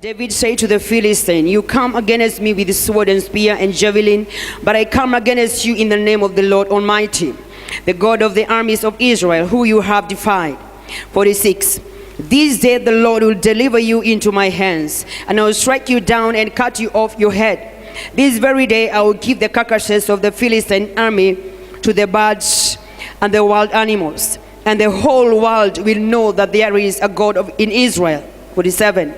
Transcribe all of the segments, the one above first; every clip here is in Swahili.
David said to the Philistine, "You come against me with sword and spear and javelin, but I come against you in the name of the Lord Almighty, the God of the armies of Israel, who you have defied." 46. "This day the Lord will deliver you into my hands, and I will strike you down and cut you off your head. This very day I will give the carcasses of the Philistine army to the birds and the wild animals, and the whole world will know that there is a God in Israel." 47.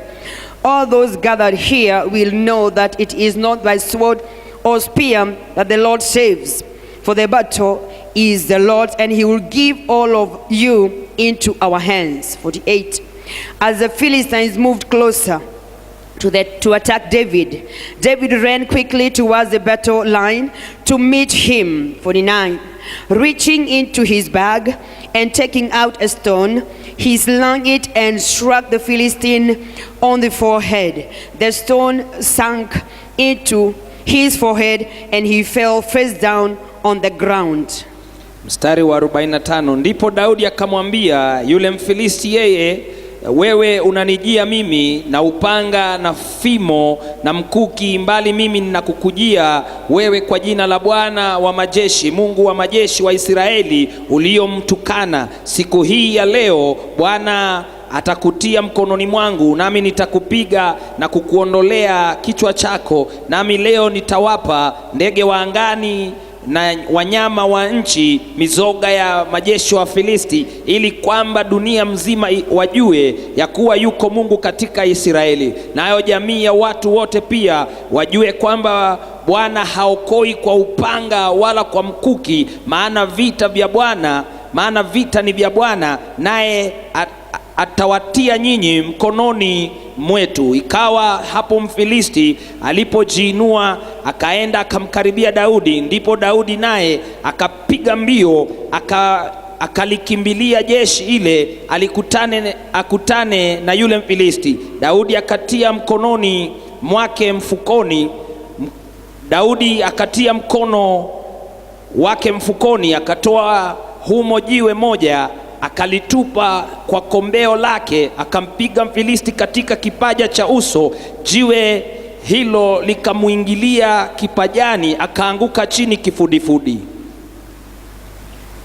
"All those gathered here will know that it is not by sword or spear that the Lord saves, for the battle is the Lord's, and he will give all of you into our hands." 48. As the Philistines moved closer to attack David, David ran quickly towards the battle line to meet him. 49. Reaching into his bag and taking out a stone, he slung it and struck the Philistine on the forehead. The stone sank into his forehead and he fell face down on the ground. Mstari wa 45. Ndipo Daudi akamwambia yule Mfilisti, yeye wewe unanijia mimi na upanga na fimo na mkuki, mbali mimi ninakukujia wewe kwa jina la Bwana wa majeshi, Mungu wa majeshi wa Israeli uliyomtukana. Siku hii ya leo Bwana atakutia mkononi mwangu, nami nitakupiga na kukuondolea kichwa chako, nami leo nitawapa ndege wa angani na wanyama wa nchi mizoga ya majeshi wa Filisti, ili kwamba dunia mzima wajue ya kuwa yuko Mungu katika Israeli, nayo jamii ya watu wote pia wajue kwamba Bwana haokoi kwa upanga wala kwa mkuki, maana vita ni vya Bwana, naye atawatia nyinyi mkononi mwetu. Ikawa hapo Mfilisti alipojiinua akaenda akamkaribia Daudi, ndipo Daudi naye akapiga mbio akalikimbilia jeshi ile akutane na yule Mfilisti. Daudi akatia mkononi mwake mfukoni, Daudi akatia mkono wake mfukoni, akatoa humo jiwe moja, akalitupa kwa kombeo lake, akampiga Mfilisti katika kipaja cha uso. Jiwe hilo likamuingilia kipajani, akaanguka chini kifudifudi.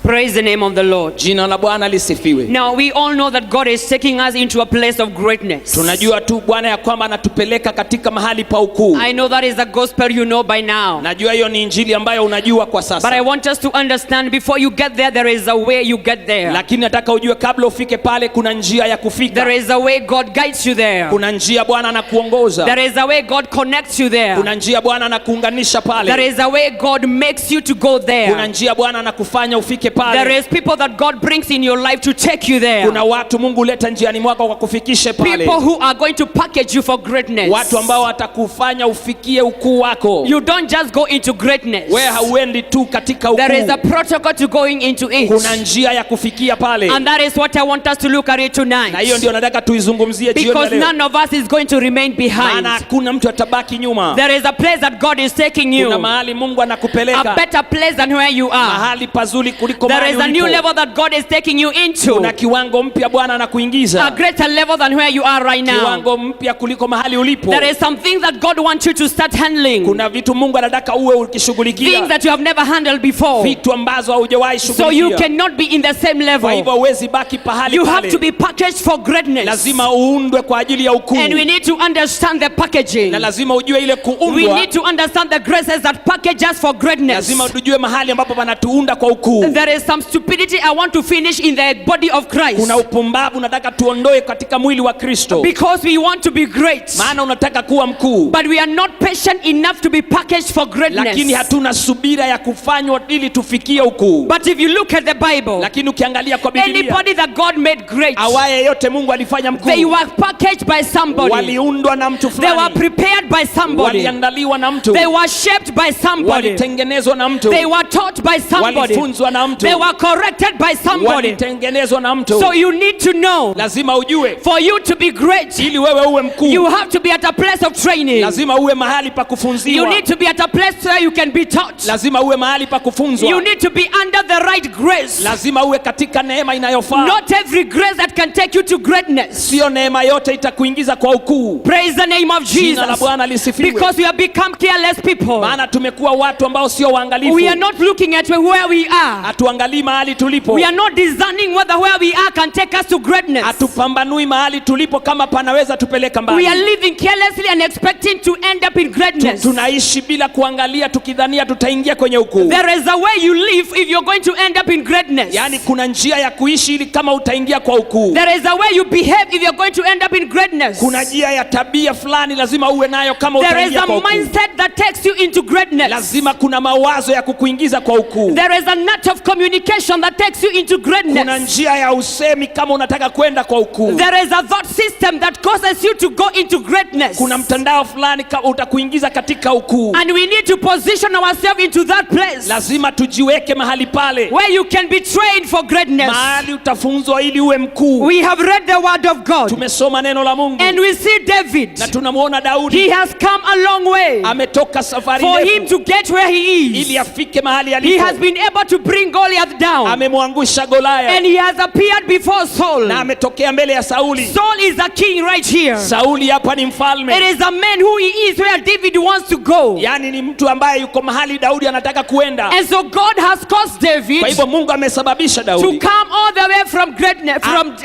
Praise the name of the Lord. Jina la Bwana lisifiwe. Now we all know that God is taking us into a place of greatness. Tunajua tu Bwana ya kwamba anatupeleka katika mahali pa ukuu. I know that is a gospel you know by now. Najua hiyo ni injili ambayo unajua kwa sasa. But I want us to understand, before you get there is a way you get there. Lakini nataka ujue kabla ufike pale kuna njia ya kufika. There is a way God guides you there. Kuna njia Bwana anakuongoza. There is a way God connects you there. Kuna njia Bwana anakuunganisha pale. There is a way God makes you to go there. Kuna njia Bwana anakufanya ufike pale. There is people that God brings in your life to take you there. Kuna watu Mungu leta njiani mwako kwa kufikishe pale. People who are going to package you for greatness. Watu ambao watakufanya ufikie ukuu wako. You don't just go into greatness. Wewe hauendi tu katika ukuu. There is a protocol to going into it. Kuna njia ya kufikia pale. And that is what I want us to look at it tonight. Na hiyo ndio nataka tuizungumzie jioni leo. Because none of us is going to remain behind. Maana hakuna mtu atabaki nyuma. There is a place that God is taking you. Kuna mahali Mungu anakupeleka. A better place than where you are. Mahali pazuri kuliko mahali ulipo. There is a new level that God is taking you into. Kuna kiwango mpya Bwana anakuingiza. A greater level than where you are right now. Kiwango mpya kuliko mahali ulipo. There is some things that God wants you to start handling. Kuna vitu Mungu anataka uwe ukishughulikia. Things that you have never handled before. Vitu ambazo haujawahi shughulikia. So you cannot be in the same level. Kwa hivyo huwezi baki pahali you pale. have to be packaged for greatness. Lazima uundwe kwa ajili ya ukuu. And we need to understand the packaging. Na lazima ujue ile kuundwa. We need to understand the graces that package us for greatness. Lazima tujue mahali ambapo panatuunda kwa ukuu. There is some stupidity I want to finish in the body of Christ. Kuna upumbavu nataka tuondoe katika mwili wa Kristo. Because we want to be great. Maana unataka kuwa mkuu. But we are not patient enough to be packaged for greatness. Lakini hatuna subira ya kufanywa ili tufikie ukuu. But if you look at the Bible, lakini ukiangalia kwa Biblia, anybody that God made great, awaye yote Mungu alifanya mkuu. They were packaged by somebody. Waliundwa na mtu fulani. They were prepared by somebody. Waliandaliwa na mtu. They were shaped by somebody. Walitengenezwa na mtu. They were taught by somebody. Walifunzwa na mtu. mtu. They were corrected by somebody. Walitengenezwa na mtu. So you need to know, lazima ujue, for you to be great, ili wewe uwe mkuu, you have to be at a place of training. lazima uwe mahali pa kufunziwa. You need to be at a place where you can be taught. lazima uwe mahali pa kufunzwa. You need to be under the right grace. lazima uwe katika neema inayofaa. Not every grace that can take you to greatness. Sio neema yote itakuingiza kwa ukuu. Praise the name of Jina la Jesus. Bwana lisifiwe. Because we have become careless people. Maana tumekuwa watu ambao sio waangalifu. We are not looking at where we are. Hatuangalii mahali tulipo. We are not discerning whether where we are can take us to greatness. Hatupambanui mahali tulipo kama panaweza tupeleka mbali. We are living carelessly and expecting to end up in greatness. Tunaishi bila kuangalia tukidhania tutaingia kwenye ukuu. There is a way you live if you're going to end up in greatness. Yani kuna njia ya kuishi ili kama utaingia kwa ukuu. There is a way you behave if you're going to end up in greatness. Kuna njia ya tabia fulani lazima uwe nayo kama utaingia kwa ukuu. There is a mindset that takes you into greatness. Lazima kuna mawazo ya kukuingiza kwa ukuu. There is an art of communication that takes you into greatness. Kuna njia ya usemi kama unataka kwenda kwa ukuu. There is a thought system that causes you to go into greatness. Kuna mtandao fulani utakuingiza katika ukuu. And we need to position ourselves into that place. Lazima tujiweke mahali pale where you can be trained for greatness. Mahali utafunzwa ili uwe mkuu. We have read the word of God. Tumesoma neno la Mungu. And we see David. Na tunamuona Daudi. He has come a long way. Ametoka safari for ndefu. him to get where he is. Ili afike mahali alipo. He has been able to bring Goliath down. Amemwangusha Goliath. And he has appeared before Saul. Na ametokea mbele ya Sauli. Saul is a king right here. Sauli hapa ni mfalme. It is a man who he is where David wants to go. Yani ni mtu ambaye yuko mahali Daudi anataka kuenda. And so God has caused David. Kwa hivyo Mungu amesababisha Daudi to come all the way from greatness, from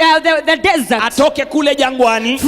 the desert. Atoke kule jangwani.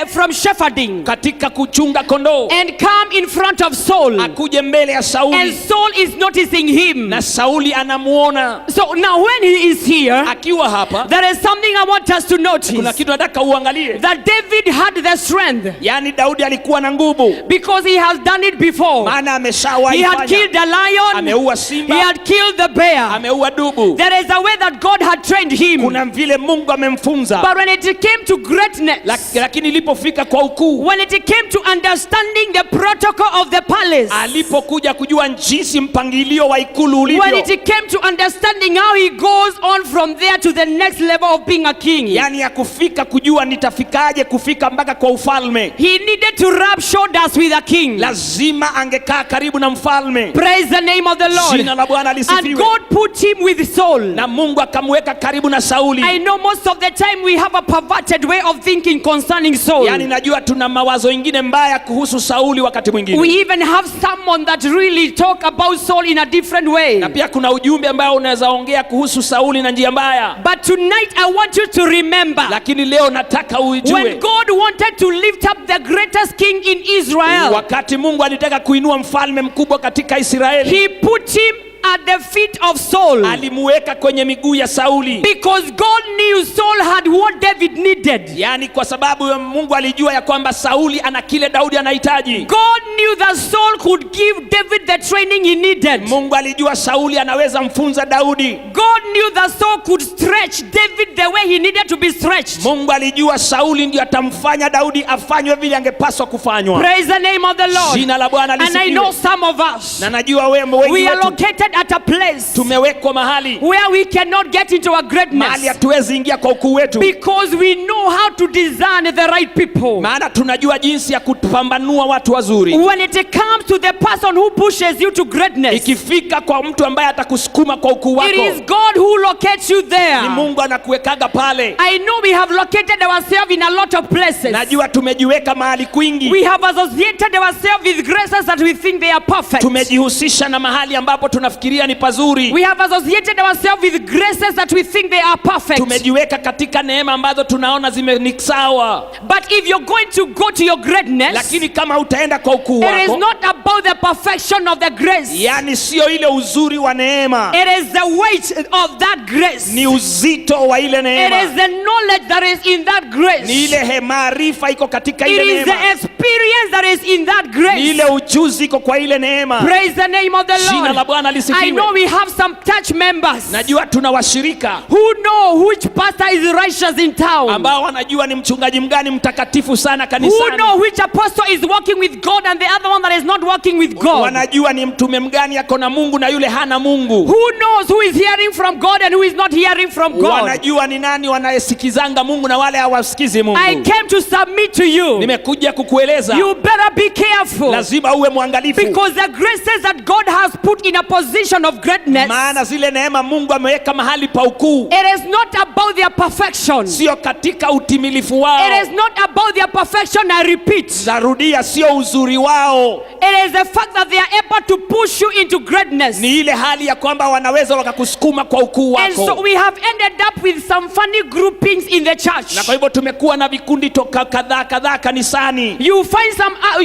From shepherding. Katika kuchunga kondoo. And come in front of Saul. Akuje mbele ya Sauli. And Saul is noticing him. Na Sauli anamuona. So now when he is here, akiwa hapa, there is something I want us to notice. Kuna kitu nataka uangalie. That David had the strength. Yani Daudi alikuwa na nguvu. Because he has done it before. Maana ameshawahi fanya. He had killed a lion. Ameua simba. He had killed the bear. Ameua dubu. There is a way that God had trained him. Kuna vile Mungu amemfunza. But when it came to greatness, lakini ilipofika kwa ukuu, when it came to understanding the protocol of the palace, alipokuja kujua jinsi mpangilio wa ikulu ulivyo, when it came to understanding how he goes on from there to the next level of being a king, yani ya kufika kujua nitafikaje kufika mpaka kwa ufalme, he needed to rub shoulders with a king. Lazima angekaa karibu na mfalme. Praise the name of the Lord. Jina la Bwana lisifiwe. And God put him with Saul. Na Mungu akamweka karibu na Sauli. I know most of the time we have a perverted way of thinking concerning Saul. Yani najua tuna mawazo ingine mbaya kuhusu Sauli wakati mwingine. We even have someone that really talk about Saul in a different way. Na pia kuna ujumbe ambao unaweza ongea kuhusu Sauli na njia mbaya. But tonight I want you to remember. Lakini leo nataka ujue. When God wanted to lift up the greatest king in Israel. Wakati Mungu alitaka kuinua mfalme mkubwa katika Israeli. He put him at the feet of Saul. Alimuweka kwenye miguu ya Sauli. Because God knew Saul had what David needed. Yani kwa sababu Mungu alijua ya kwamba Sauli ana kile Daudi anahitaji. God knew that Saul could give David the training he needed. Mungu alijua Sauli anaweza mfunza Daudi. God knew that Saul could stretch David the way he needed to be stretched. Mungu alijua Sauli ndio atamfanya Daudi afanywe vile angepaswa kufanywa. Praise the name of the Lord. Jina la Bwana lisifiwe. And I know some of us. Na najua wengi wetu. We are located at a place. Tumewekwa mahali. Where we cannot get into a greatness. Mahali hatuwezi ingia kwa ukuu wetu. Because we know how to discern the right people. Maana tunajua jinsi ya kupambanua watu wazuri. When it comes to the person who pushes you to greatness. Ikifika kwa mtu ambaye atakusukuma kwa ukuu wako. It is God who locates you there. Ni Mungu anakuwekaga pale. I know we have located ourselves in a lot of places. Najua tumejiweka mahali kwingi. We have associated ourselves with graces that we think they are perfect. Tumejihusisha na mahali ambapo tunafikiria ni pazuri. We have associated ourselves with graces that we think they are perfect. Tumejiweka katika neema ambazo tunaona ni sawa. But if you're going to go to your greatness, lakini kama utaenda kwa ukuu wako, it is not about the perfection of the grace. Yani sio ile uzuri wa neema. It is the weight of that grace. Ni uzito wa ile neema. It is the knowledge that is in that grace. Ni ile maarifa iko katika ile neema. It is the experience that is in that grace. Ni ile ujuzi iko kwa ile neema. Praise the name of the Lord. Jina la Bwana lisifiwe. asifiwe. I know we have some church members Najua tuna washirika who know which pastor is righteous in town, ambao wanajua ni mchungaji mgani mtakatifu sana who kanisani. know which apostle is walking with God and the other one that is not walking with God, Wanajua ni mtume mgani yako na Mungu na yule hana Mungu. who knows who is hearing from God and who is not hearing from God. Wanajua ni nani wanayesikizanga Mungu na wale hawasikizi Mungu. I came to submit to you. Nimekuja kukueleza You better be careful, lazima uwe mwangalifu, because the graces that God has put in a position of greatness, maana zile neema Mungu ameweka mahali pa ukuu it is not about their perfection. sio katika utimilifu wao. It is not about their perfection, I repeat. Zarudia, sio uzuri wao. It is the fact that they are able to push you into greatness. Ni ile hali ya kwamba wanaweza wakakusukuma kwa ukuu And so wako. we have ended up with some funny groupings in the church. Na kwa hivyo tumekuwa na vikundi toka kadhaa kanisani. You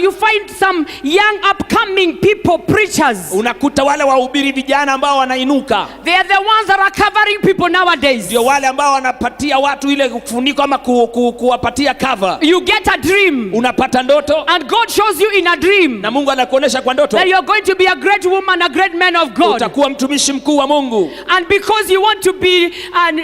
find some young upcoming people, preachers. Unakuta wale wahubiri vijana ambao wanainuka, They are the ones that are covering people nowadays. ndio wale ambao wanapatia watu ile kufuniko ama kuwapatia cover. You get a dream, Unapata ndoto and God shows you in a dream na Mungu anakuonesha kwa ndoto that you are going to be a great woman, a great man of God. utakuwa mtumishi mkuu wa Mungu. And because you want to be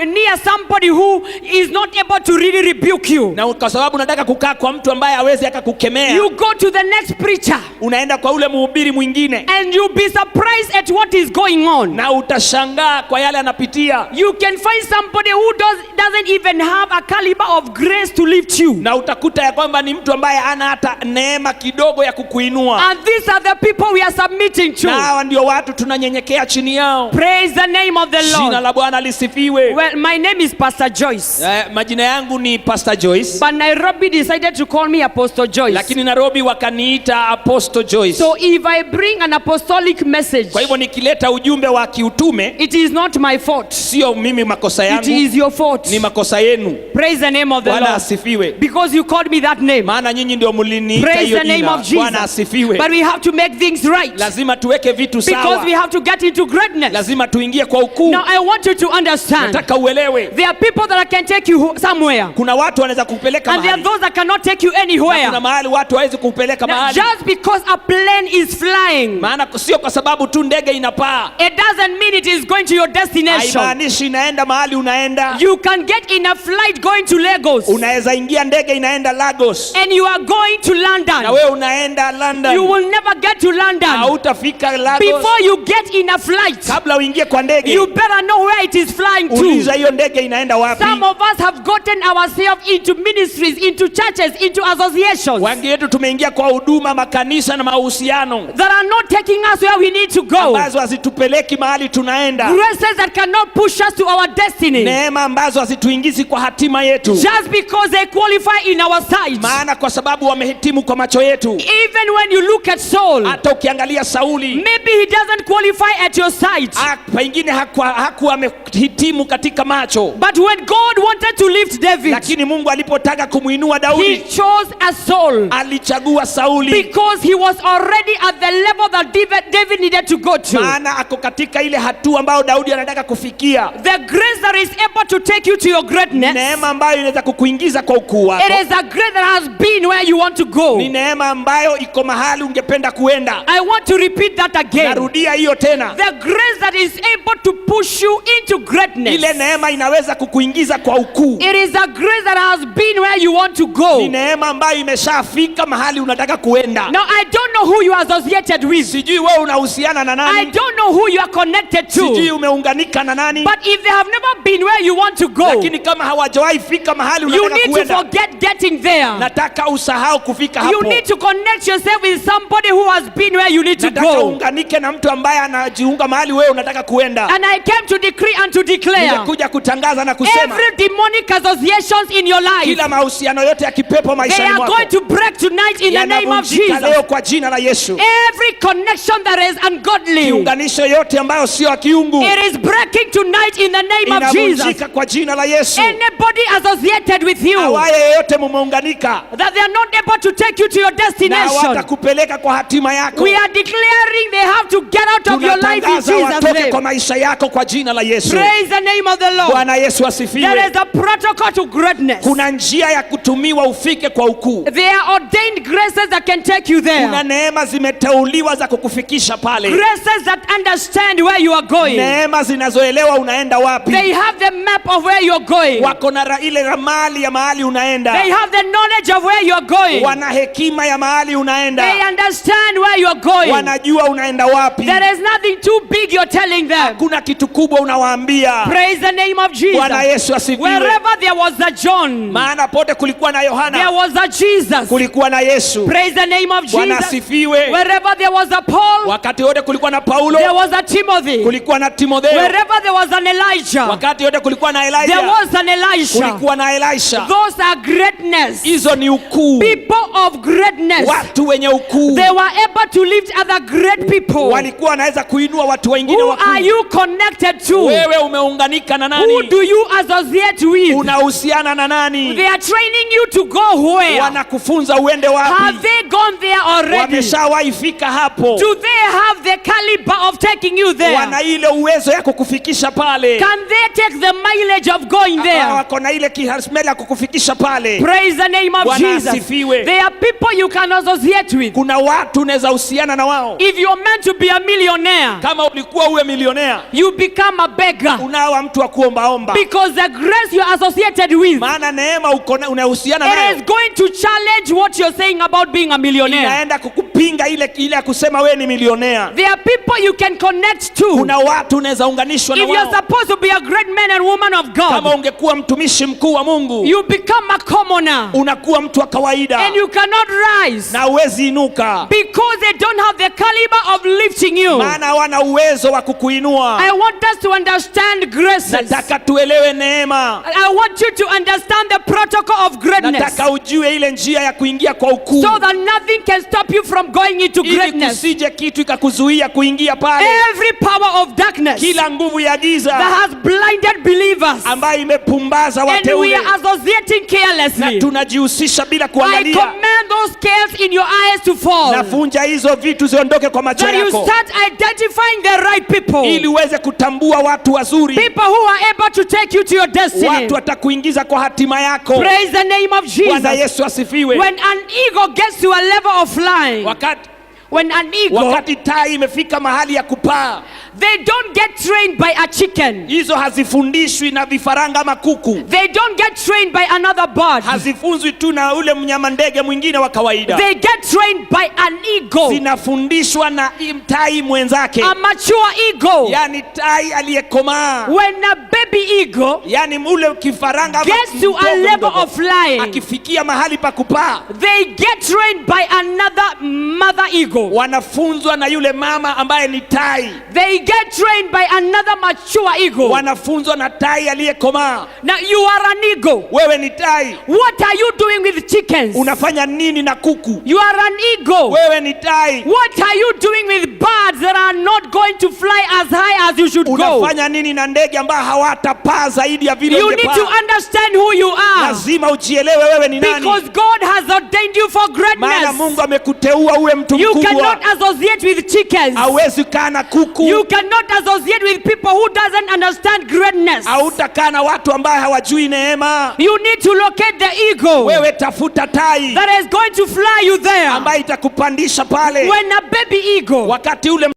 near somebody who is not able to really rebuke you, Na kwa sababu unataka kukaa kwa mtu ambaye hawezi akakukemea, you go to the next preacher unaenda kwa ule mhubiri mwingine and you'll be surprised at what is going on. na utashangaa kwa yale anapitia, You can find somebody who doesn't even have a caliber of grace to lift you. na utakuta ya kwamba ni mtu ambaye hana hata neema kidogo ya kukuinua. And these are the people we are submitting to. Na hawa ndio watu tunanyenyekea chini yao. Praise the name of the Jina Lord. la Bwana lisifiwe. Well, my name is Pastor Joyce, Majina yangu ni Pastor Joyce, but Nairobi decided to call me Apostle Joyce. lakini Nairobi wakaniita Apostle Joyce. So if I bring an apostolic message, Kwa hivyo nikileta ujumbe wa kiutume, it is not my fault. sio mimi makosa It yangu, is your fault. ni makosa yenu. Praise the name of the Bwana Lord. asifiwe. Because you called me that name. Maana nyinyi ndio mliniita Praise hiyo the name jina. of Bwana Jesus. asifiwe. But we have to make things right, Lazima tuweke vitu because we sawa. have to get into greatness. Lazima tuingie kwa ukuu. Now I want you to understand, Nataka uelewe. there are people that can take you somewhere, Kuna watu wanaweza kupeleka and there are mahali. those that cannot take you Na anywhere. kuna mahali watu hawezi kupeleka Now, mahali. just because a plane is flying, Maana sio kwa sababu tu ndege inapaa, it doesn't mean it is going to your destination. haimaanishi inaenda mahali unaenda. You can get in a flight going to Lagos, Unaweza ingia ndege inaenda Lagos and you are going to na London. wewe unaenda London. You will never get to London. Hautafika Lagos. Before you get in a flight, Kabla uingie kwa ndege, you better know where it is flying uliza to. hiyo ndege inaenda wapi. Some of us have gotten ourselves into ministries, into churches, into associations Wengi wetu tumeingia kwa huduma, makanisa na mahusiano that are not taking us where we need to go. ambazo hazitupeleki mahali tunaenda. Graces that cannot push us to our destiny, Neema ambazo hazituingizi kwa hatima yetu. just because they qualify in our sight. Maana kwa sababu wamehitimu kwa macho yetu. Even when you look at Saul, Hata ukiangalia Sauli, maybe he doesn't qualify at your sight. pengine hakuwa amehitimu katika macho, But when God wanted to lift David, lakini Mungu alipotaka kumuinua he Daudi, chose a Saul, alichagua Sauli, because he was already at the level that David needed to go to. maana ako katika ile hatua ambayo Daudi anataka kufikia. The grace that is able to take you to your greatness, Neema ambayo inaweza kukuingiza kwa ukuu wako. it is a grace that has been where you want to go. Ni neema ambayo iko mahali ungependa kuenda. I want to repeat that again. Narudia hiyo tena. The grace that is able to push you into greatness, Ile neema inaweza kukuingiza kwa ukuu. it is a grace that has been where you want to go. Ni neema ambayo imeshafika mahali unataka kuenda. Now, I don't know who you are associated with. Sijui wewe unahusiana na I nani. don't know who you are connected Sijui to. umeunganika na nani. But if they have never been where you want to go, Lakini kama hawajawahi fika mahali you unataka need to kuenda, forget getting there. nataka usahau kufika You hapo. need to connect yourself with somebody who has been where you need to Nataka go. uunganike na mtu ambaye anajiunga mahali wewe unataka kuenda. And I came to decree and to declare, Nimekuja kutangaza na kusema every demonic associations in your life, kila mahusiano yote ya kipepo they maishani are mwako going to break tonight in the name of yanavunjika Jesus. leo kwa jina la Yesu. Every connection that is ungodly, Kiunganisho yote ambayo sio ya kiungu it is breaking tonight in the name of Jesus. inavunjika kwa jina la Yesu. Anybody associated with you Awaye yeyote mumeunganika that they are not able to take you to your na destination, watakupeleka kwa hatima yako, we are declaring they have to get out of your life in tunatangaza Jesus' watoke name. kwa maisha yako kwa jina la Yesu. Praise the name of the Lord. Bwana Yesu There asifiwe. is a protocol to greatness. Kuna njia ya kutumiwa ufike kwa ukuu. There are ordained graces that can take you there. Kuna neema zimeteuliwa za kukufikisha pale. Graces that understand where you are going. Neema zinazoelewa unaenda wapi. They have the map of where you're going. Wako na ile ramani ya mahali unaenda. They have the knowledge of where you're going. Wana hekima ya mahali unaenda. They understand where you're going. Wanajua unaenda wapi. There is nothing too big you're telling them. Hakuna kitu kubwa unawaambia. Praise the name of Jesus. Bwana Yesu asifiwe. Wherever there was a John, maana pote kulikuwa na Yohana, there was a Jesus. Kulikuwa na Yesu. Praise the name of Jesus. Bwana asifiwe. Wherever there was a Paul, wakati wote kulikuwa na Paulo, there was a Timothy. Kulikuwa na Timotheo. Wherever there was an Elijah, wakati wote kulikuwa na Elijah, there was an Elisha. Kulikuwa na Elisha. Those are greatness. Hizo ni ukuu. People of greatness. Watu wenye ukuu. They were able to lift other great people. Walikuwa wanaweza kuinua watu wengine wakuu. Who are you connected to? Wewe umeunganika na nani? Who do you associate with? Unahusiana na nani? They are training you to go where? Wanakufunza uende wapi? Have they gone there already? Wameshawahi fika hapo. Do they have the caliber of taking you there? Wana ile uwezo ya kukufikisha pale. Can they take the mileage of going there? Wako na ile kiharismeli ya kukufikisha pale. Praise the name of Jesus. Asifiwe. There are people you can associate with. Kuna watu unaweza husiana na wao. If you're meant to be a millionaire, kama ulikuwa uwe milionea, you become a beggar. Unawa mtu wa kuombaomba. Because the grace you're associated with, maana neema unahusiana nayo, it is going to challenge what you're saying about being a millionaire. Inaenda kukupinga ile ya kusema wewe ni milionea. There are people you can connect to. Kuna watu unaweza unganishwa na wao. If you're supposed to be a great man and woman of God, kama ungekuwa mtumishi mkuu wa Mungu, you become a commoner. Unakuwa mtu wa kawaida. And you cannot rise. Na huwezi inuka. Because they don't have the caliber of lifting you. Maana hawana uwezo wa kukuinua. I want us to understand graces. Nataka tuelewe neema. I want you to understand the protocol of greatness. Nataka ujue ile njia ya kuingia kwa ukuu. So that nothing can stop you from going into greatness. Ili kusije kitu ikakuzuia kuingia pale. Every power of darkness, kila nguvu ya giza, that has blinded believers, ambayo imepumbaza wateule, and we are associating carelessly, na tunajihusisha bila kuangalia. I command those scales in your eyes to fall. Nafunja hizo vitu ziondoke kwa macho yako. That you start identifying the right people. Ili uweze kutambua watu wazuri. People who are able to take you to your destiny. Watu watakuingiza kwa hatima yako. Praise the name of Jesus. Bwana Yesu asifiwe. When an eagle gets to a level of flying, wakati tai imefika mahali ya kupaa, they don't get trained by a chicken. Hizo hazifundishwi na vifaranga ama kuku. They don't get trained by another bird. Hazifunzwi tu na ule mnyama ndege mwingine wa kawaida. They get trained by an eagle. Zinafundishwa na tai mwenzake. A mature eagle. Yani tai aliyekomaa. When a baby eagle, yani ule kifaranga gets to a level of flying, akifikia mahali pa kupaa, they get trained by another mother eagle. Wanafunzwa na yule mama ambaye ni tai. They get trained by another mature eagle. Wanafunzwa na tai aliyekomaa. Now you are an eagle. Wewe ni tai. What are you doing with chickens? Unafanya nini na kuku? You are an eagle. Wewe ni tai. What are you doing with birds that are not going to fly as high as you should go? Unafanya nini na ndege ambao hawatapaa zaidi ya vile ungepaa? You need to understand who you are. Lazima ujielewe wewe ni nani. Because God has ordained you for greatness. Maana Mungu amekuteua uwe mtu mkubwa. You cannot associate with chickens. Hauwezi kaa na kuku. You cannot associate with people who doesn't understand greatness. Hautakaa na watu ambao hawajui neema. You need to locate the eagle. Wewe tafuta tai that is going to fly you there. Ambaye itakupandisha pale. When a baby eagle, wakati ule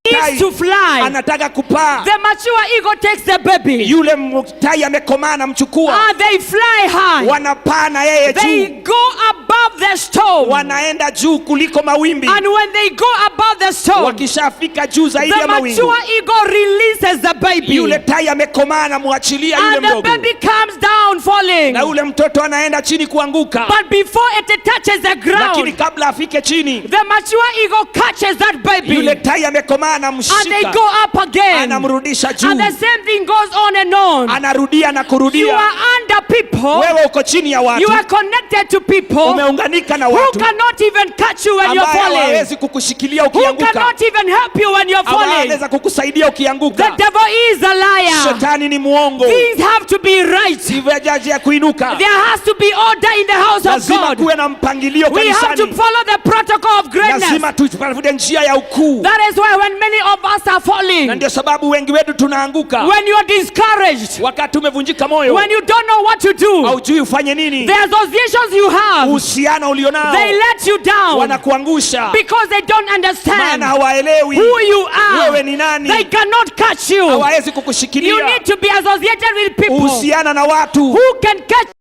is to fly, anataka kupaa, the mature eagle takes the baby. Yule tai amekomaa na mchukua. They fly high. Wanapaa na yeye juu. They go above the storm. Wanaenda juu kuliko mawimbi. And when they go above the storm, wakishafika juu zaidi ya mawimbi, the mature eagle releases the baby. Yule tai amekomaa na muachilia yule mdogo. And the baby comes down falling. Na yule mtoto anaenda chini kuanguka. But before it touches the ground, lakini kabla afike chini, the mature eagle catches that baby. Yule tai amekomaa na mshika. And they go up again. Anamrudisha juu. And the same thing goes on and on. Anarudia na kurudia. You are under people. Wewe uko chini ya watu. You are connected to people. Umeunganika na watu. Who cannot even catch you when you're falling. Hawezi kukushikilia ukianguka. Who cannot even help you when you're falling. Hawezi kukusaidia ukianguka. The devil is a liar. Shetani ni muongo. Things have to be right. Sivajaji ya kuinuka. There has to be order in the house of God. Lazima kuwe na mpangilio kanisani. We have to follow the protocol of greatness. lazima tutafute njia ya ukuu. That is why when many of us are falling, Na ndio sababu wengi wetu tunaanguka. when you are discouraged, Wakati umevunjika moyo, when you don't know what to do, haujui ufanye nini, the associations you have, uhusiano ulionao they let you down wanakuangusha, because they don't understand maana hawaelewi who you are. wewe ni nani. They cannot catch you. Hawawezi kukushikilia. You need to be associated with people Uhusiana na watu who can catch